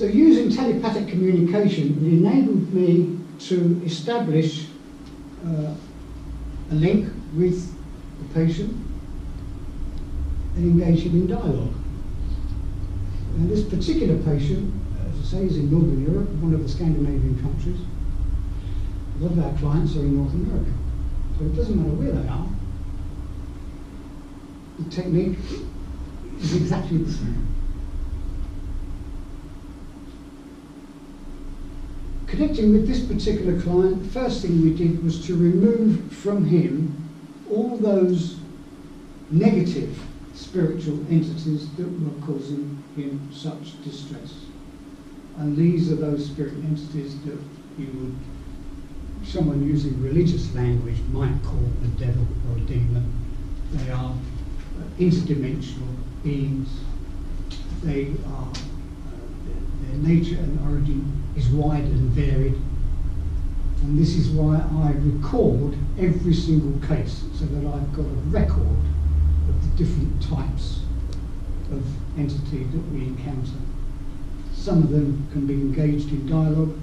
So using telepathic communication, it enabled me to establish a link with the patient and engage him in dialogue. And this particular patient, as I say, is in Northern Europe, one of the Scandinavian countries. A lot of our clients are in North America. So it doesn't matter where they are. The technique is exactly the same. Connecting with this particular client, the first thing we did was to remove from him all those negative spiritual entities that were causing him such distress. And these are those spirit entities that you would, someone using religious language might call a devil or a demon. They are interdimensional beings. They are, their nature and origin is wide and varied. And this is why I record every single case, so that I've got a record of the different types of entity that we encounter. Some of them can be engaged in dialogue,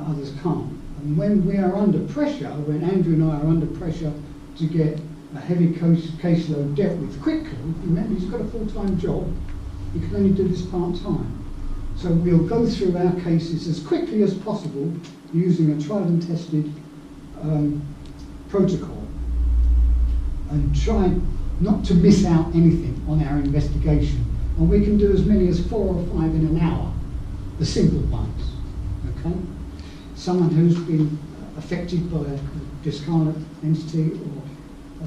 others can't. And when we are under pressure, when Andrew and I are under pressure to get a heavy caseload dealt with quickly, remember he's got a full-time job, he can only do this part-time. So we'll go through our cases as quickly as possible using a tried and tested protocol and try not to miss out anything on our investigation. And we can do as many as 4 or 5 in an hour, the simple ones, okay? Someone who's been affected by a discarnate entity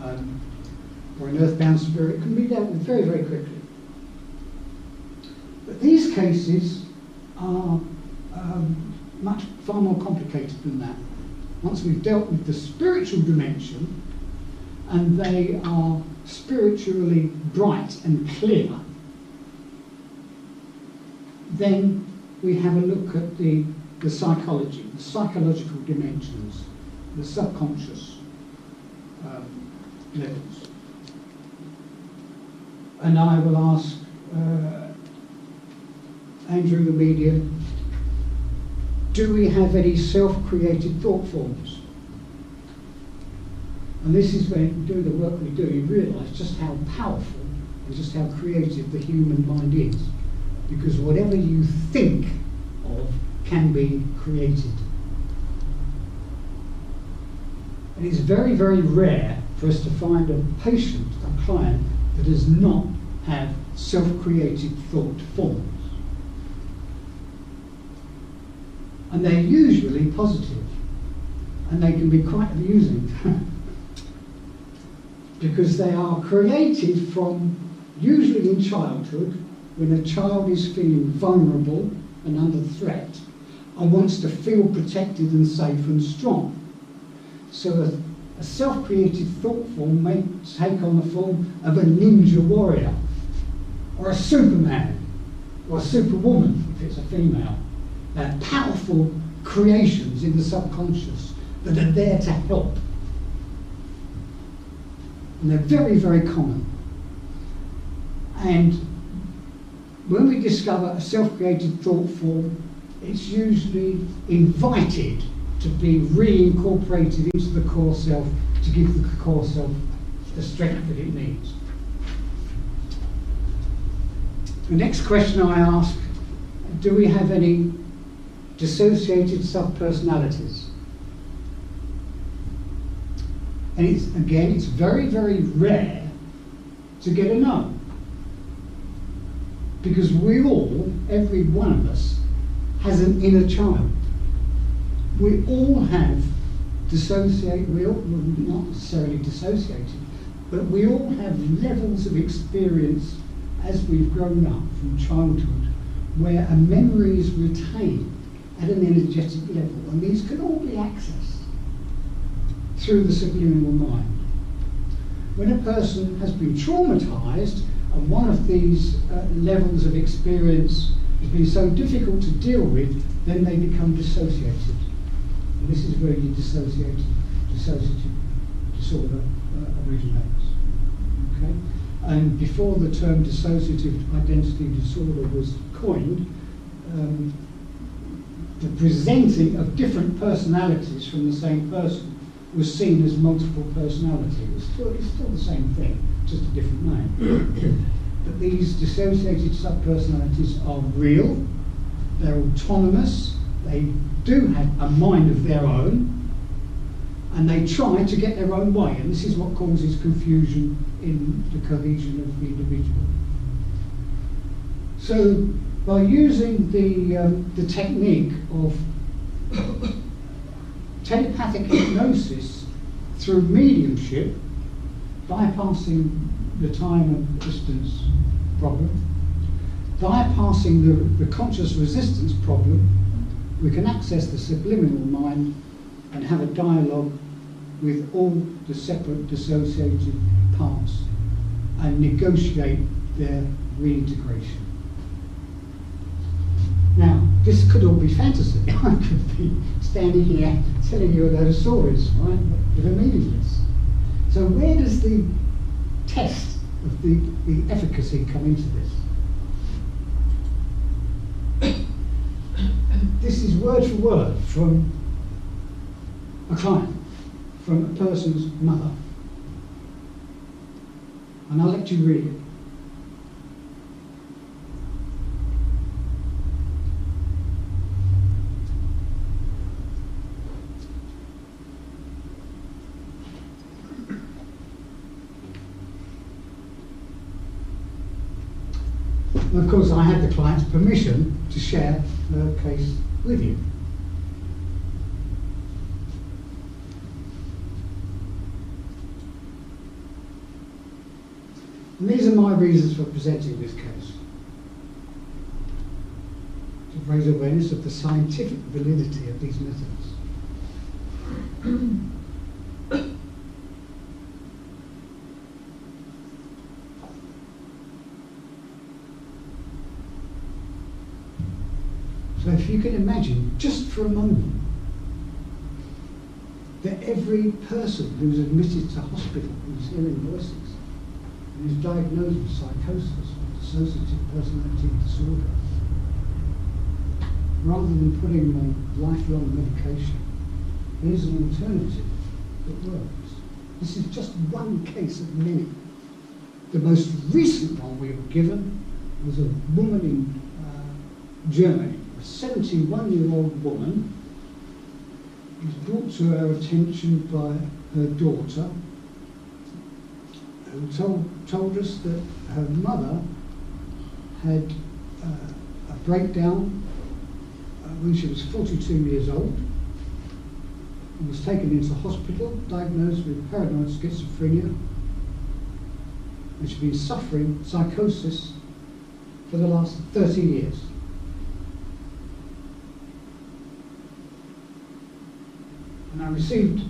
or an earthbound spirit can be dealt with very, very quickly. But these cases are far more complicated than that. Once we've dealt with the spiritual dimension, and they are spiritually bright and clear, then we have a look at the psychology, the psychological dimensions, the subconscious levels. And I will ask Andrew, the medium, do we have any self-created thought forms? And this is when you do the work we do, you realise just how powerful and just how creative the human mind is. Because whatever you think of can be created. And it's very, very rare for us to find a patient, a client, that does not have self-created thought forms. And they're usually positive, and they can be quite amusing because they are created from, usually in childhood, when a child is feeling vulnerable and under threat and wants to feel protected and safe and strong. So a self-created thought form may take on the form of a ninja warrior, or a Superman, or a Superwoman if it's a female. They're powerful creations in the subconscious that are there to help. And they're very, very common. And when we discover a self-created thought form, it's usually invited to be reincorporated into the core self to give the core self the strength that it needs. The next question I ask, do we have any dissociated subpersonalities? And it's very, very rare to get a no. Because we all, every one of us, has an inner child. We all have not necessarily dissociated, but we all have levels of experience as we've grown up from childhood where a memory is retained at an energetic level, and these can all be accessed through the subliminal mind. When a person has been traumatized and one of these levels of experience has been so difficult to deal with, then they become dissociated. And this is where your dissociative disorder originates. Okay? And before the term dissociative identity disorder was coined, the presenting of different personalities from the same person was seen as multiple personality. It's still the same thing, just a different name. But these dissociated subpersonalities are real, they're autonomous, they do have a mind of their own, and they try to get their own way, and this is what causes confusion in the cohesion of the individual. So, by using the technique of telepathic hypnosis through mediumship, bypassing the time and distance problem, bypassing the conscious resistance problem, we can access the subliminal mind and have a dialogue with all the separate dissociated parts and negotiate their reintegration. Now, this could all be fantasy. I could be standing here telling you a load of stories, right, that are meaningless. So where does the test of the efficacy come into this? This is word for word from a client, from a person's mother. And I'll let you read it. And of course, I had the client's permission to share the case with you. And these are my reasons for presenting this case. To raise awareness of the scientific validity of these methods. So if you can imagine, just for a moment, that every person who's admitted to hospital who's hearing voices and is diagnosed with psychosis or dissociative personality disorder, rather than putting them on lifelong medication, here's an alternative that works. This is just one case of many. The most recent one we were given was a woman in Germany, a 71-year-old woman, was brought to our attention by her daughter, who told us that her mother had a breakdown when she was 42 years old and was taken into hospital, diagnosed with paranoid schizophrenia, and she'd been suffering psychosis for the last 30 years. And I received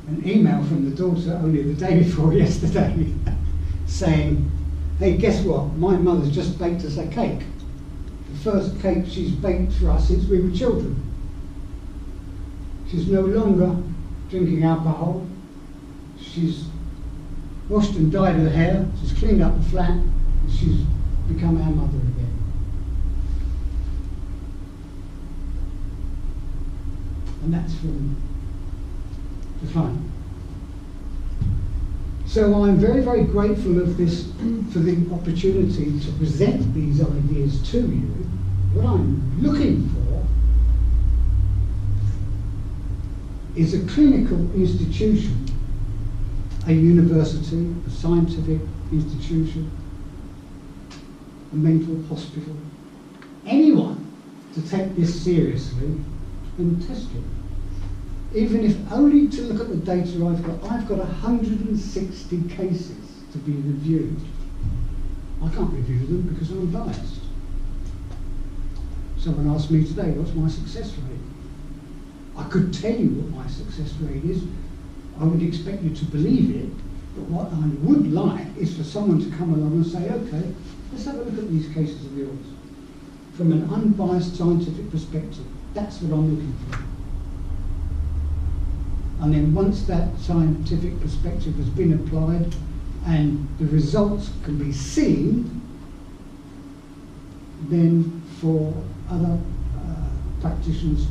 an email from the daughter only the day before yesterday saying, hey, guess what? My mother's just baked us a cake. The first cake she's baked for us since we were children. She's no longer drinking alcohol. She's washed and dyed her hair. She's cleaned up the flat. And she's become our mother again. And that's from the client. So I'm very, very grateful of this, for the opportunity to present these ideas to you. What I'm looking for is a clinical institution, a university, a scientific institution, a mental hospital, anyone to take this seriously and test it. Even if only to look at the data I've got 160 cases to be reviewed. I can't review them because I'm biased. Someone asked me today, what's my success rate? I could tell you what my success rate is. I would expect you to believe it, but what I would like is for someone to come along and say, okay, let's have a look at these cases of yours from an unbiased scientific perspective. That's what I'm looking for. And then once that scientific perspective has been applied and the results can be seen, then for other practitioners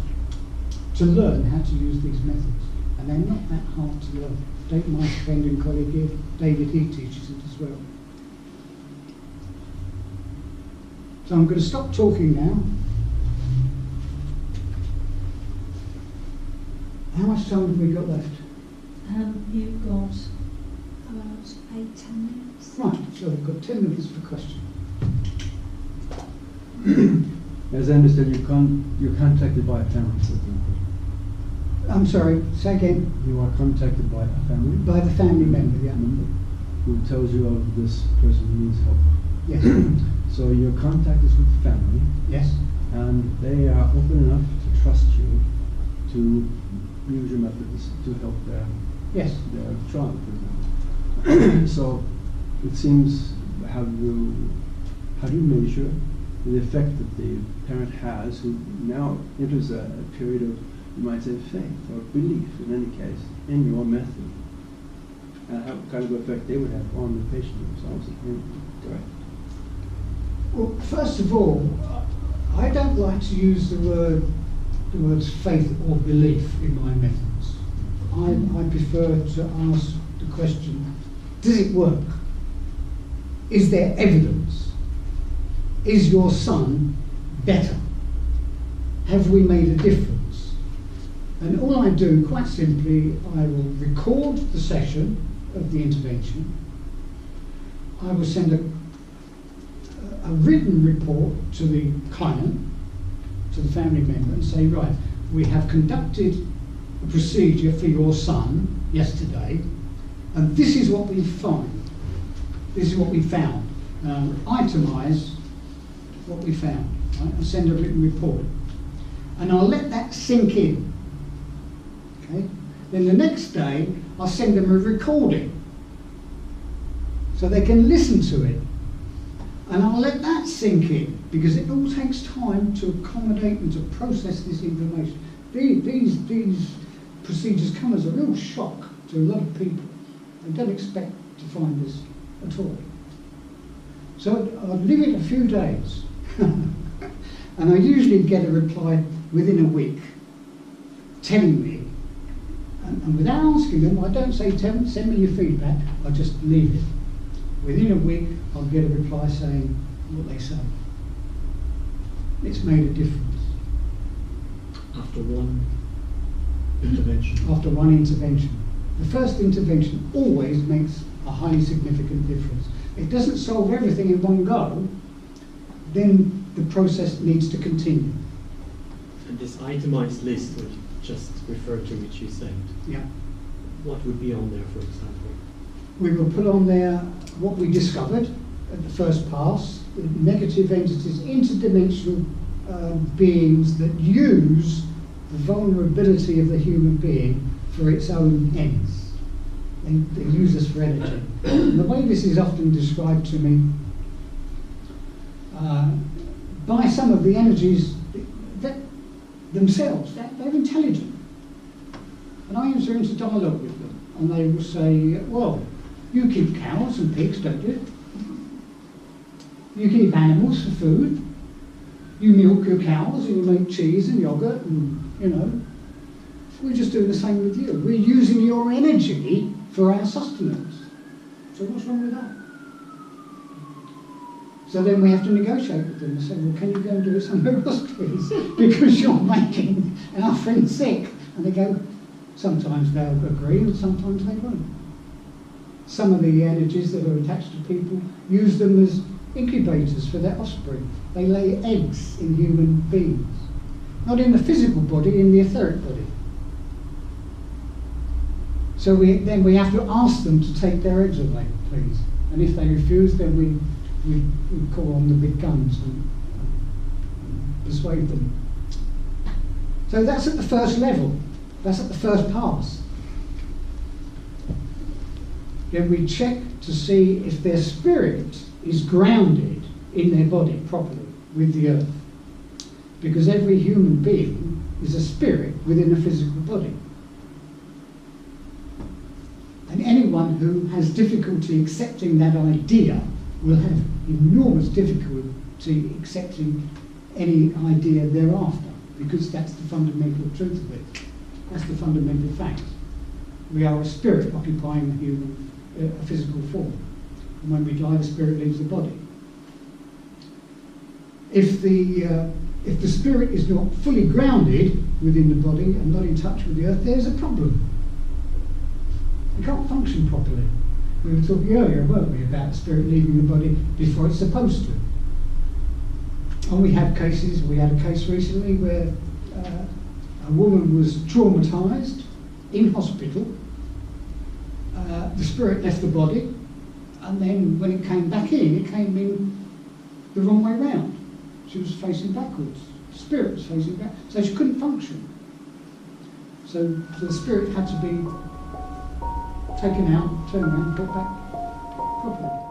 to learn how to use these methods. And they're not that hard to learn. My friend and colleague here, David, he teaches it as well. So I'm going to stop talking now. How much time have we got left? You've got about 8-10 minutes. Right, so we've got 10 minutes for questions. As I understand, you're contacted by a family, for example. I'm sorry, say again. You are contacted by a family? By the family member, yeah. Who tells you of this person who needs help. Yes. So your contact is with the family. Yes. And they are open enough to trust you to use your methods to help their child, for example. So it seems, how do you measure the effect that the parent has, who now enters a period of, you might say, faith or belief, in any case, in your method, and what kind of effect they would have on the patient themselves? Correct. Well, first of all, I don't like to use the words faith or belief in my methods. I prefer to ask the question, does it work? Is there evidence? Is your son better? Have we made a difference? And all I do, quite simply, I will record the session of the intervention. I will send a written report to the client, to the family member, and say, right, we have conducted a procedure for your son yesterday, and this is what we find. This is what we found. Itemise what we found, right? And send a written report. And I'll let that sink in. Okay? Then the next day, I'll send them a recording so they can listen to it. And I'll let that sink in, because it all takes time to accommodate and to process this information. These procedures come as a real shock to a lot of people. They don't expect to find this at all. So I'll leave it a few days. And I usually get a reply within a week telling me, and without asking them, I don't say, send me your feedback, I just leave it. Within a week, I'll get a reply saying what they say. It's made a difference. After one intervention? After one intervention. The first intervention always makes a highly significant difference. It doesn't solve everything in one go, then the process needs to continue. And this itemized list, which you just referred to, which you said, Yeah. what would be on there, for example? We will put on there what we discovered at the first pass, the negative entities, interdimensional beings that use the vulnerability of the human being for its own ends. They use us for energy. And the way this is often described to me, by some of the energies that themselves, they're intelligent. And I enter into dialogue with them, and they will say, well, you keep cows and pigs, don't you? You keep animals for food. You milk your cows, and you make cheese and yogurt, and, you know. We're just doing the same with you. We're using your energy for our sustenance. So what's wrong with that? So then we have to negotiate with them and say, well, can you go and do it somewhere else, please? Because you're making our friend sick. And they go, sometimes they'll agree and sometimes they won't. Some of the energies that are attached to people use them as incubators for their offspring. They lay eggs in human beings. Not in the physical body, in the etheric body. So then we have to ask them to take their eggs away, please. And if they refuse, then we call on the big guns and persuade them. So that's at the first level. That's at the first pass. Then we check to see if their spirit is grounded in their body properly with the earth. Because every human being is a spirit within a physical body. And anyone who has difficulty accepting that idea will have enormous difficulty accepting any idea thereafter, because that's the fundamental truth of it. That's the fundamental fact. We are a spirit occupying a physical form. And when we die, the spirit leaves the body. If the spirit is not fully grounded within the body and not in touch with the earth, there's a problem. It can't function properly. We were talking earlier, weren't we, about the spirit leaving the body before it's supposed to. And we had a case recently where a woman was traumatised in hospital. The spirit left the body, and then when it came back in, it came in the wrong way round. She was facing backwards. The spirit was facing back, so she couldn't function. So the spirit had to be taken out, turned around, put back properly.